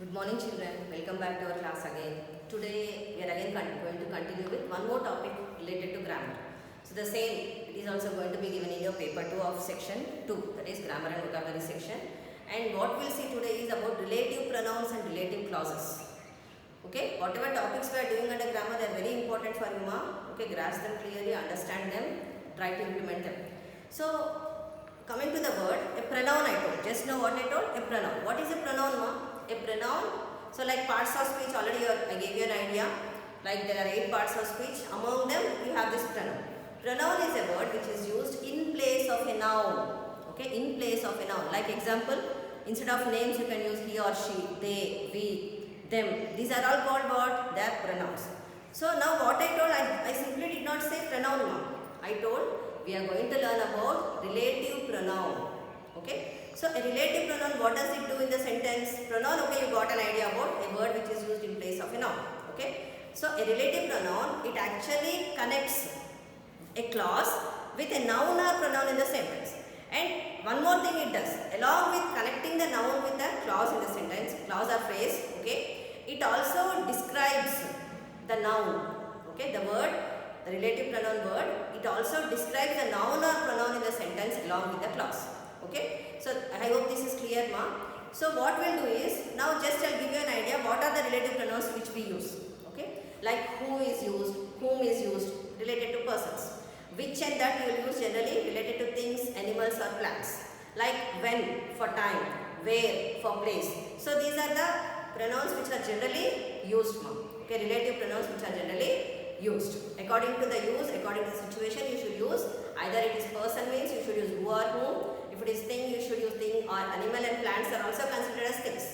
Good morning children, welcome back to our class again. Today we are again going to continue with one more topic related to grammar. So the same, it is also going to be given in your paper 2 of section 2, that is grammar and vocabulary section. And what we will see today is about relative pronouns and relative clauses. Okay, whatever topics we are doing under grammar, they are very important for you, ma. Okay, grasp them clearly, understand them, try to implement them. So coming to the word, a pronoun I told. Just know what I told? A pronoun. What is a pronoun, ma? A pronoun. So like parts of speech, already I gave you an idea. Like there are 8 parts of speech. Among them, you have this pronoun. Pronoun is a word which is used in place of a noun. Okay, in place of a noun. Like example, instead of names, you can use he or she, they, we, them. These are all called what? They are pronouns. So now what I told, I simply did not say pronoun now. I told we are going to learn about relative pronoun. Okay. So a relative pronoun, what does it do in the sentence? Pronoun, okay, you got an idea about a word which is used in place of a noun. Okay. So a relative pronoun, it actually connects a clause with a noun or pronoun in the sentence. And one more thing it does, along with connecting the noun with the clause in the sentence, clause or phrase, okay, it also describes the noun. Okay, the word, the relative pronoun word, it also describes the noun or pronoun in the sentence along with the clause. Okay, so I hope this is clear, ma. So what we'll do is, now just I'll give you an idea what are the relative pronouns which we use. Okay, like who is used, whom is used, related to persons. Which and that you will use generally related to things, animals or plants. Like when for time, where for place. So these are the pronouns which are generally used, ma. Okay, relative pronouns which are generally used. According to the use, according to the situation, you should use either it is person means you should use who or whom. If it is thing, you should use thing, or animal and plants are also considered as things.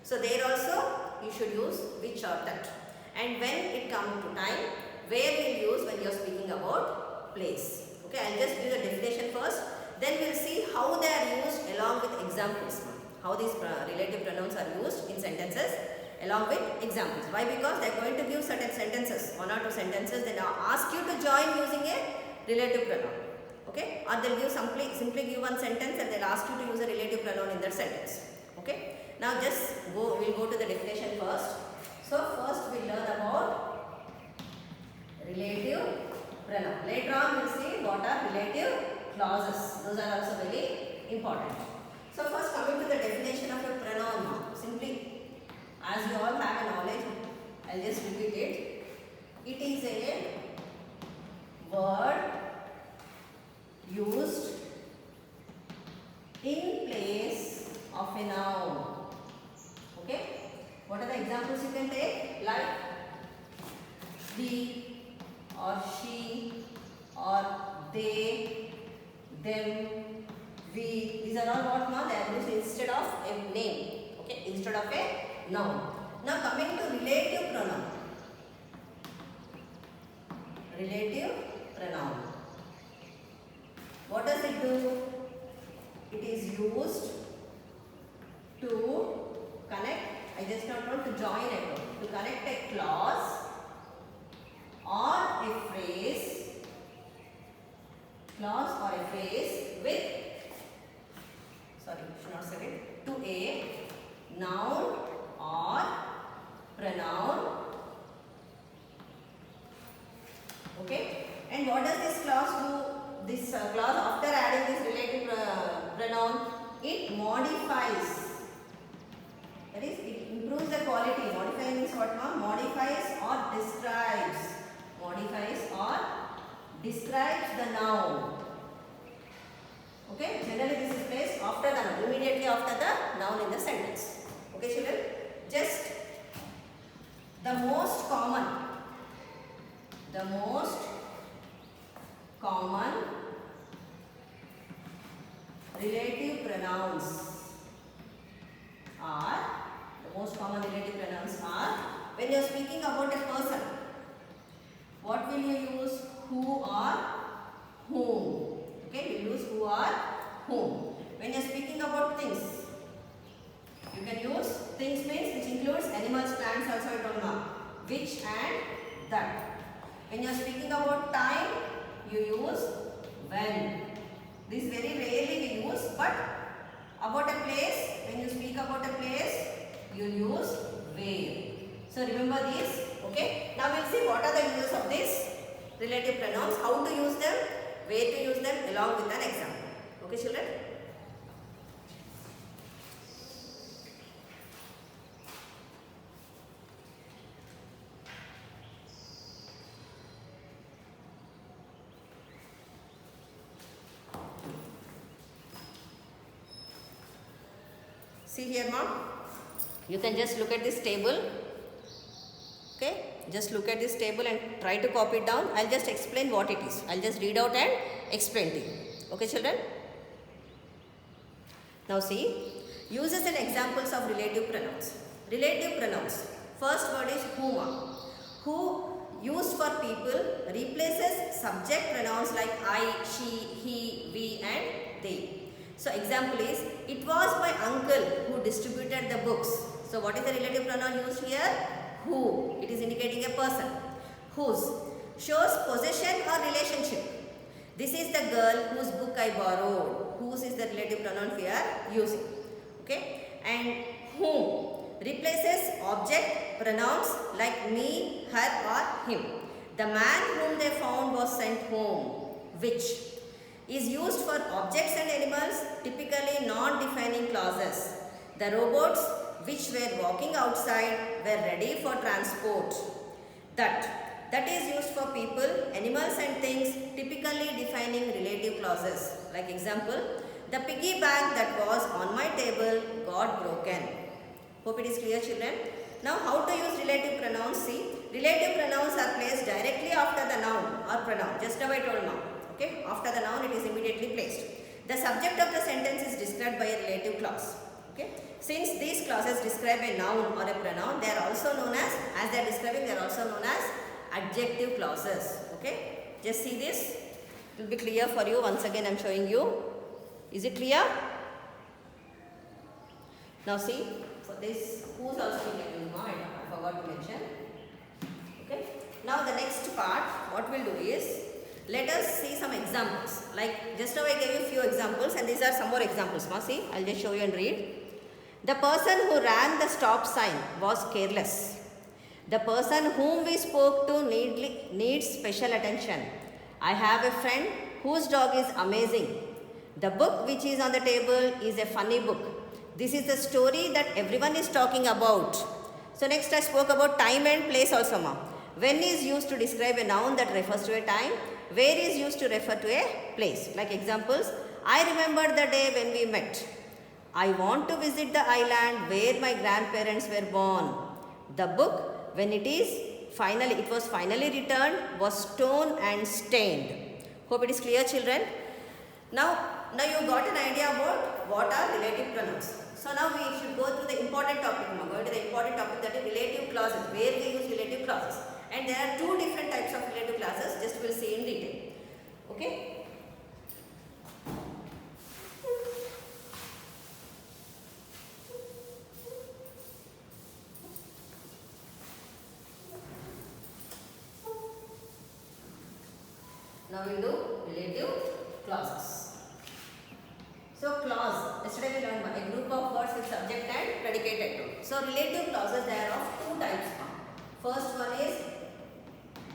So there also you should use which or that. And when it comes to time, where we will use when you are speaking about place. Okay, I will just give the definition first. Then we will see how they are used along with examples. How these relative pronouns are used in sentences along with examples. Why? Because they are going to give certain sentences, 1 or 2 sentences. They ask you to join using a relative pronoun. Okay, or they'll give simply give one sentence and they'll ask you to use a relative pronoun in that sentence. Okay, now just we'll go to the definition first. So first we'll learn about relative pronoun. Later on we'll see what are relative clauses. Those are also very important. So first coming to the definition of a pronoun, simply as you all have a knowledge, I'll just repeat it. It is a word used in place of a noun. Okay, what are the examples you can take? Like he or she or they, them, we. These are all what, ma? They are used instead of a name. Okay, instead of a noun. Now coming to relative pronoun. Relative pronoun. What does it do? It is used to connect, I just not want to join it, to connect a clause or a phrase, with, sorry, should not say it, to a noun or pronoun. Okay, and what does this clause do? This clause, after adding this relative pronoun, it modifies. That is, it improves the quality. Modify means what, ma? Modifies or describes. Modifies or describes the noun. Okay, generally this is placed after the noun, immediately after the noun in the sentence. Okay, children, just the most common relative pronouns are, when you are speaking about a person, what will you use? Who or whom. Okay, you use who or whom. When you are speaking about things, you can use things means which includes animals, plants also I told now. Which and that. When you are speaking about time, you use when. This very rarely we use, but about a place, when you speak about a place, you'll use where. So remember these. Okay. Now we'll see what are the uses of these relative pronouns, how to use them, where to use them along with an example. Okay children. See here mom, you can just look at this table. Okay, just look at this table and try to copy it down. I'll just explain what it is. I'll just read out and explain to you. Okay children. Now see, uses and examples of relative pronouns. Relative pronouns. First word is whom. Who, used for people, replaces subject pronouns like I, she, he, we and they. So example is, it was my uncle who distributed the books. So what is the relative pronoun used here? Who. It is indicating a person. Whose. Shows possession or relationship. This is the girl whose book I borrowed. Whose is the relative pronoun we are using. Okay. And whom replaces object pronouns like me, her or him. The man whom they found was sent home. Which is used for objects and animals, typically non-defining clauses. The robots which were walking outside were ready for transport. That is used for people, animals and things, typically defining relative clauses. Like example, the piggy bank that was on my table got broken. Hope it is clear children. Now how to use relative pronouns? See, relative pronouns are placed directly after the noun or pronoun. Just now I told now. Okay, after the noun it is immediately placed. The subject of the sentence is described by a relative clause. Okay, since these clauses describe a noun or a pronoun, they are also known as they are describing, they are also known as adjective clauses. Okay, just see this. It will be clear for you. Once again I am showing you. Is it clear? Now see, for this who's also in the I forgot to mention. Okay, now the next part what we'll do is, let us see some examples. Like just now I gave you few examples and these are some more examples. Now see, I'll just show you and read. The person who ran the stop sign was careless. The person whom we spoke to needs special attention. I have a friend whose dog is amazing. The book which is on the table is a funny book. This is the story that everyone is talking about. So next I spoke about time and place also. When is used to describe a noun that refers to a time. Where is used to refer to a place. Like examples, I remember the day when we met. I want to visit the island where my grandparents were born. The book, when it was finally returned, was torn and stained. Hope it is clear children. Now you got an idea about what are relative pronouns. So now we should go through the important topic. We are going to the important topic, that is relative clauses, where we use relative clauses. And there are two different types of relative clauses, just we will see in detail. Okay. Now we will do relative clauses. So clause, yesterday we learned a group of words with subject and predicate adverb. So relative clauses, they are of two types. First one is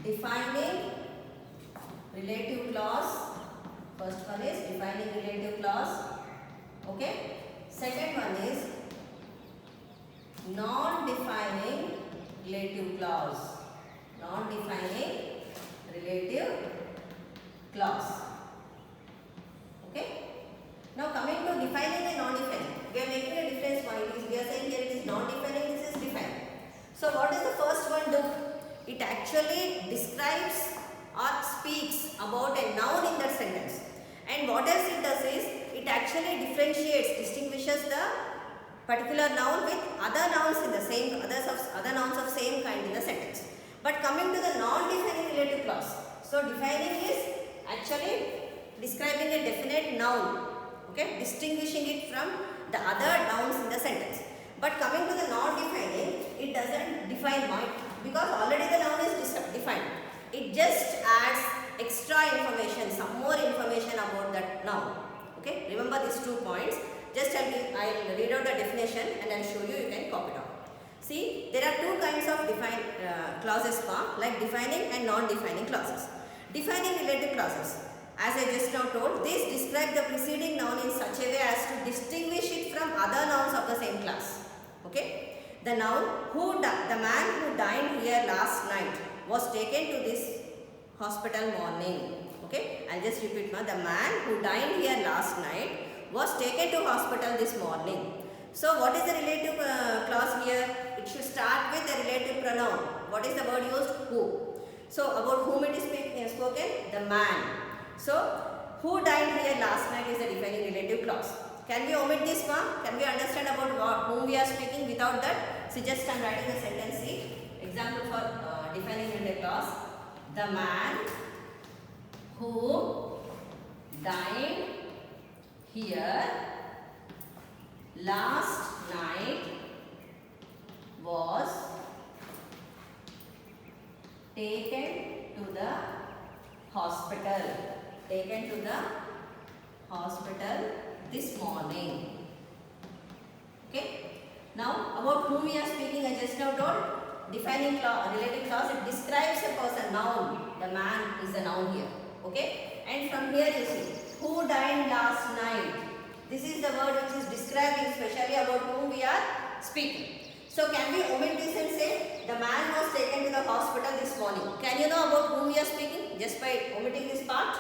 defining relative clause. First one is defining relative clause. Okay. Second one is non-defining relative clause. Non-defining relative clause. Okay. Now coming to defining and non-defining, we are making a difference point. We are saying here it is non-defining, this is defining. So what does the first one do? It actually describes or speaks about a noun in that sentence. And what else it does is, it actually differentiates, distinguishes the particular noun with other nouns in the same, other nouns of same kind in the sentence. But coming to the non-defining relative clause. So defining is actually describing a definite noun. Okay, distinguishing it from the other nouns in the sentence. But coming to the non-defining, it doesn't define much because already the noun is defined. It just adds extra information, some more information about that noun. Okay, remember these 2 points. Just I'll read out the definition and I'll show you, you can copy down. See, there are two kinds of clauses, like defining and non-defining clauses. Defining related clauses, as I just now told, this describe the preceding noun in such a way as to distinguish it from other nouns of the same class. Okay? The noun the man who dined here last night was taken to this hospital morning. Okay? I'll just repeat, the man who dined here last night was taken to hospital this morning. So what is the relative clause here? It should start with the relative pronoun. What is the word used? Who. So about whom it is spoken? The man. So who dined here last night is the defining relative clause. Can we omit this one? Can we understand about whom we are speaking without that? So just I am writing the sentence. See, example for defining relative clause. The man who dined here last night was taken to the hospital. Taken to the hospital this morning. Okay. Now about whom we are speaking, I just now told. Defining relative clause, it describes a person, noun. The man is the noun here. Okay. And from here you see, who dined last night. This is the word which is describing specially about whom we are speaking. So can we omit this and say, the man was taken to the hospital this morning. Can you know about whom we are speaking? Just by omitting this part.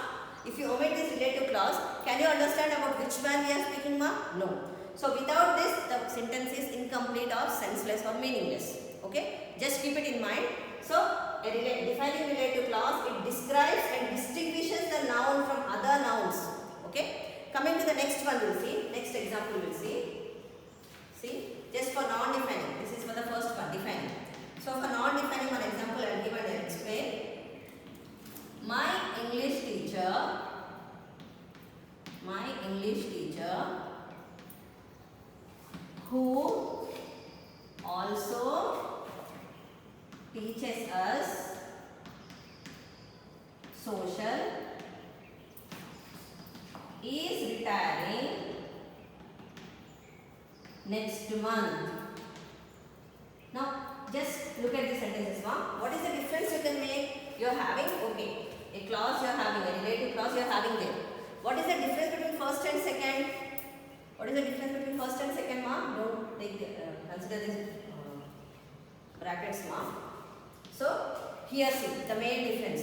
If you omit this relative clause, can you understand about which man we are speaking, No. So without this, the sentence is incomplete or senseless or meaningless. Okay? Just keep it in mind. So defining relative clause, it describes and distinguishes the noun from other nouns. Okay? Coming to the next one, we'll see. Next example, we'll see. See, just for non-defining. This is for the first one, defining. So for non-defining, one example I will give and explain. My English teacher who also teaches us social is retiring next month. Now just look at the sentences. What is the difference you can make? You are having, okay, a clause you are having, a relative clause you are having there. What is the difference between first and second? What is the difference between first and second, Don't take consider this brackets, So here see the main difference.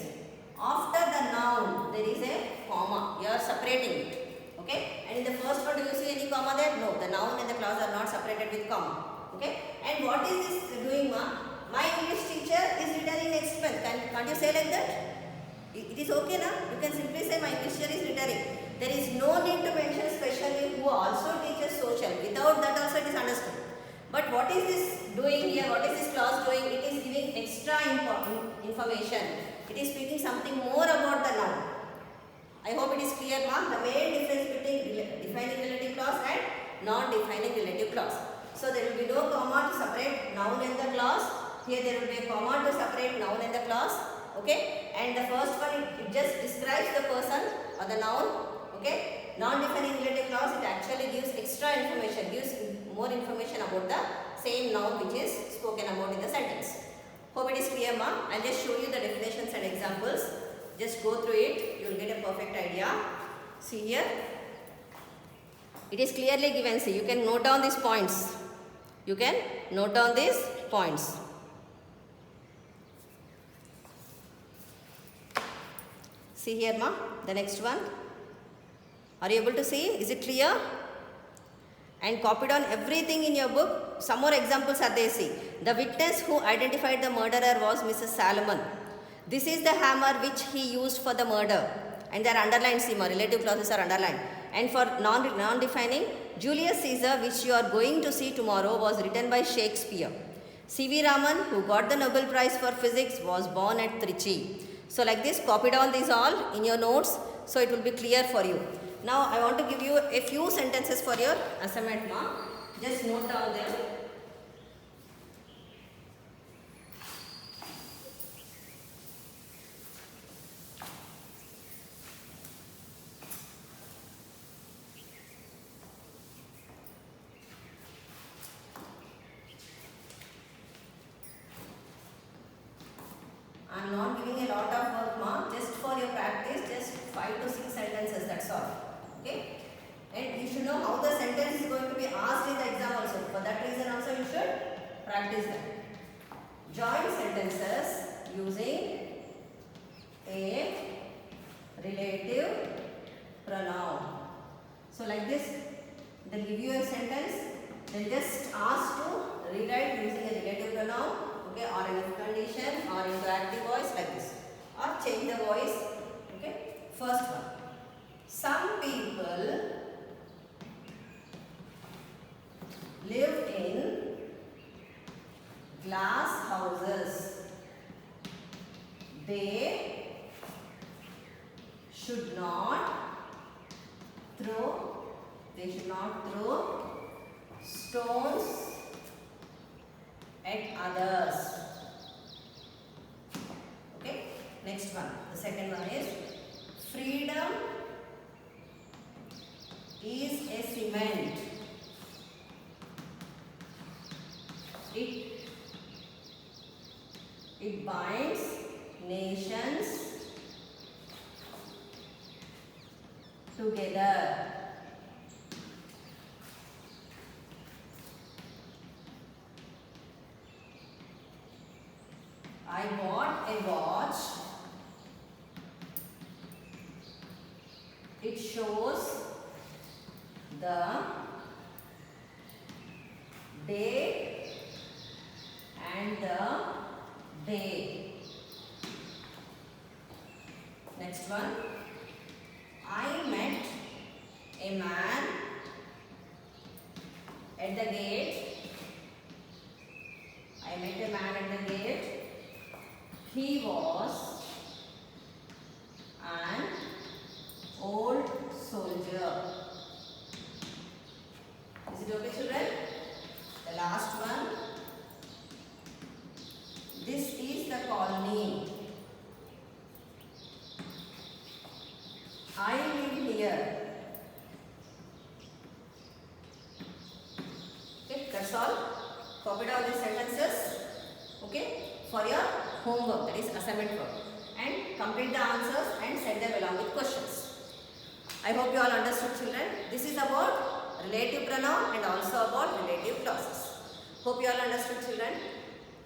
After the noun there is a comma. You are separating it. Okay? And in the first one, do you see any comma there? No. The noun and the clause are not separated with comma. Okay? And what is this doing, My English teacher is returning next month. Can't you say like that? It is okay, You can simply say my English teacher is returning. There is no need to mention specially who also teaches social. Without that also it is understood. But what is this doing here? What is this clause doing? It is giving extra information. It is speaking something more about the noun. I hope it is clear, The main difference between defining relative clause and non-defining relative clause. So there will be no comma to separate noun and the clause. Here there will be a comma to separate noun and the clause. Okay? And the first one, it just describes the person or the noun. Okay? Non-defining relative clause, it actually gives extra information, gives more information about the same noun which is spoken about in the sentence. Hope it is clear, I'll just show you the definitions and examples. Just go through it, you will get a perfect idea. See here. It is clearly given. See, you can note down these points. You can note down these points. See here, the next one. Are you able to see? Is it clear? And copy down everything in your book. Some more examples are there. See, the witness who identified the murderer was Mrs. Salomon. This is the hammer which he used for the murder. And they are underlined, see, relative clauses are underlined. And for non-defining, Julius Caesar, which you are going to see tomorrow, was written by Shakespeare. C.V. Raman, who got the Nobel Prize for Physics, was born at Trichy. So like this, copy down these all in your notes, so it will be clear for you. Now I want to give you a few sentences for your assignment, Just note down them. I'm not giving a lot of work, ma. Just for your practice, just 5 to 6 sentences, that's all. Okay? And you should know how the sentence is going to be asked in the exam also. For that reason also you should practice that. Join sentences using a relative pronoun. So like this, they give you a sentence, they just ask to rewrite using a relative pronoun, okay, or in if condition or into active voice like this, or change the voice. Okay. First one. Some people live in glass houses. They should not throw stones at others. Okay. Next one. The second one is freedom is a cement. It binds nations together. I bought a watch. It shows the date and the day. Next one. I met a man at the gate. I met a man at the gate. He was an old soldier. Is it okay, children? The last one. This is the colony. I live here. Okay, that's all. Copy down these sentences. Okay, for your homework, that is assignment work, and complete the answers and send them along with questions. I hope you all understood, children. This is about relative pronoun and also about relative clauses. Hope you all understood, children.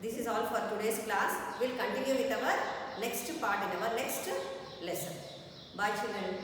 This is all for today's class. We'll continue with our next part in our next lesson. Bye, children.